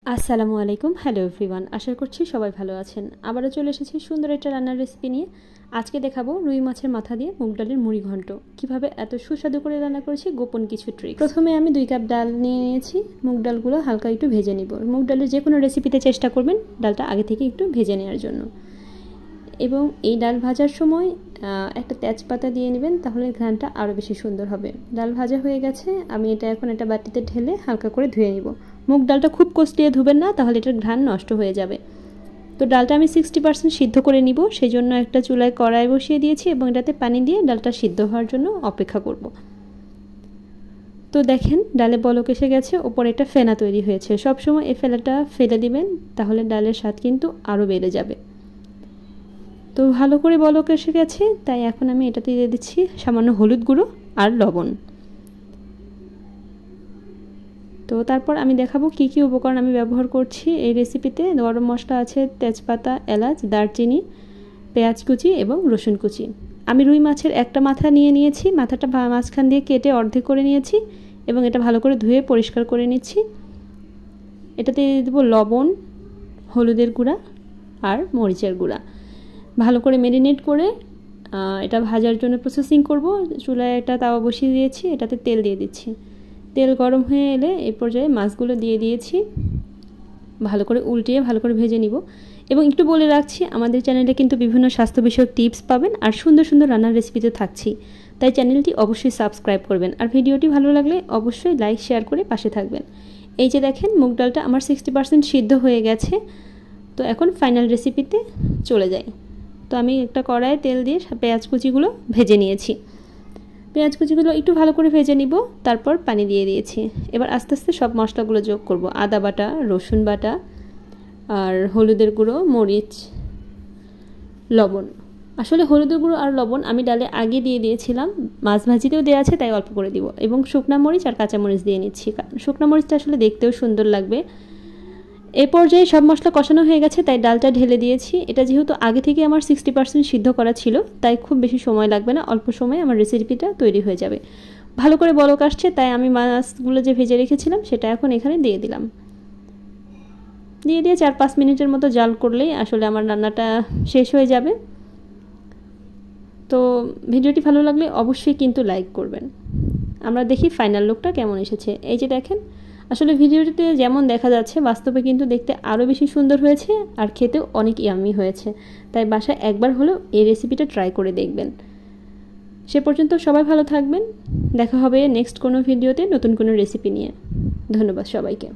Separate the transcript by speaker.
Speaker 1: আসসালামু আলাইকুম। Hello everyone, আশা করছি সবাই ভালো আছেন। আবারও চলে এসেছি সুন্দর একটা রান্নার রেসিপি নিয়ে। আজকে দেখাবো রুই মাছের মাথা দিয়ে মুগ ডালের মুড়ি ঘন্ট। কিভাবে এত সুস্বাদু করে রান্না করেছি, গোপন কিছু ট্রিক। প্রথমে আমি 2 কাপ ডাল নিয়ে নিয়েছি। মুগ ডালগুলো হালকা একটু ভেজে নিব। মুগ ডালের যে কোনো রেসিপিতে চেষ্টা করবেন ডালটা আগে থেকে একটু ভেজে নেওয়ার জন্য। এবং এই ডাল ভাজার সময় একটা তেজপাতা দিয়ে নেবেন, তাহলে ঘ্রাণটা আরও বেশি সুন্দর হবে। ডাল ভাজা হয়ে গেছে, আমি এটা এখন একটা বাটিতে ঢেলে হালকা করে ধুয়ে নিব। মুগ ডালটা খুব কষলিয়ে ধুবেন না, তাহলে এটার ঘ্রাণ নষ্ট হয়ে যাবে। তো ডালটা আমি 60% সিদ্ধ করে নিব, সেই জন্য একটা চুলায় কড়াই বসিয়ে দিয়েছি এবং এটাতে পানি দিয়ে ডালটা সিদ্ধ হওয়ার জন্য অপেক্ষা করব। তো দেখেন ডালে বলক এসে গেছে, ওপরে একটা ফেনা তৈরি হয়েছে। সবসময় এই ফেনাটা ফেলে দিবেন, তাহলে ডালের স্বাদ কিন্তু আরও বেড়ে যাবে। তো ভালো করে বলক এসে গেছে, তাই এখন আমি এটাতে দিয়ে দিচ্ছি সামান্য হলুদ গুঁড়ো আর লবণ। তো তারপর আমি দেখাবো কি কি উপকরণ আমি ব্যবহার করছি এই রেসিপিতে। গরম মশলা আছে, তেজপাতা, এলাচ, দারচিনি, পেঁয়াজ কুচি এবং রসুন কুচি। আমি রুই মাছের একটা মাথা নিয়ে নিয়েছি, মাথাটা মাঝখান দিয়ে কেটে অর্ধেক করে নিয়েছি এবং এটা ভালো করে ধুয়ে পরিষ্কার করে নিচ্ছি। এটাতে দিয়ে দেবো লবণ, হলুদের গুঁড়া আর মরিচের গুঁড়া। ভালো করে ম্যারিনেট করে এটা ভাজার জন্য প্রসেসিং করব। চুলায় একটা তাওয়া বসিয়ে দিয়েছি, এটাতে তেল দিয়ে দিচ্ছি। তেল গরম হয়ে এলে এই পর্যায়ে মাছগুলো দিয়ে দিয়েছি, ভালো করে উল্টিয়ে ভালো করে ভেজে নিব। এবং একটু বলে রাখছি, আমাদের চ্যানেলে কিন্তু বিভিন্ন স্বাস্থ্য বিষয়ক টিপস পাবেন আর সুন্দর সুন্দর রান্নার রেসিপিতে থাকছি, তাই চ্যানেলটি অবশ্যই সাবস্ক্রাইব করবেন। আর ভিডিওটি ভালো লাগলে অবশ্যই লাইক শেয়ার করে পাশে থাকবেন। এই যে দেখেন মুগ ডালটা আমার 60% সিদ্ধ হয়ে গেছে। তো এখন ফাইনাল রেসিপিতে চলে যাই। তো আমি একটা কড়াইয়ে তেল দিয়ে পেঁয়াজ কুচিগুলো ভেজে নিয়েছি। পেঁয়াজ কুচিগুলো একটু ভালো করে ভেজে নিব, তারপর পানি দিয়ে দিয়েছি। এবার আস্তে আস্তে সব মশলাগুলো যোগ করব। আদা বাটা, রসুন বাটা আর হলুদের গুঁড়ো, মরিচ, লবণ। আসলে হলুদের গুঁড়ো আর লবণ আমি ডালে আগে দিয়ে দিয়েছিলাম, মাছ ভাজিতেও দেওয়া আছে, তাই অল্প করে দিব। এবং শুকনা মরিচ আর কাঁচা মরিচ দিয়ে নিচ্ছি, শুকনা মরিচটা আসলে দেখতেও সুন্দর লাগবে। এই পর্যায়ে সব মশলা কষানো হয়ে গেছে, তাই ডালটা ঢেলে দিয়েছি। এটা যেহেতু আগে থেকে আমার 60% সিদ্ধ করা ছিল, তাই খুব বেশি সময় লাগবে না, অল্প সময়ে আমার রেসিপিটা তৈরি হয়ে যাবে। ভালো করে বলক আসছে, তাই আমি মাছগুলো যে ভেজে রেখেছিলাম সেটা এখন এখানে দিয়ে দিলাম। দিয়ে 4-5 মিনিটের মতো জাল করলেই আসলে আমার রান্নাটা শেষ হয়ে যাবে। তো ভিডিওটি ভালো লাগলে অবশ্যই কিন্তু লাইক করবেন। আমরা দেখি ফাইনাল লুকটা কেমন এসেছে। এই যে দেখেন, আসলে ভিডিওটিতে যেমন দেখা যাচ্ছে বাস্তবে কিন্তু দেখতে আরও বেশি সুন্দর হয়েছে আর খেতেও অনেক ইয়াম্মি হয়েছে। তাই বাসায় একবার হলেও এই রেসিপিটা ট্রাই করে দেখবেন। সে পর্যন্ত সবাই ভালো থাকবেন। দেখা হবে নেক্সট কোনো ভিডিওতে নতুন কোনো রেসিপি নিয়ে। ধন্যবাদ সবাইকে।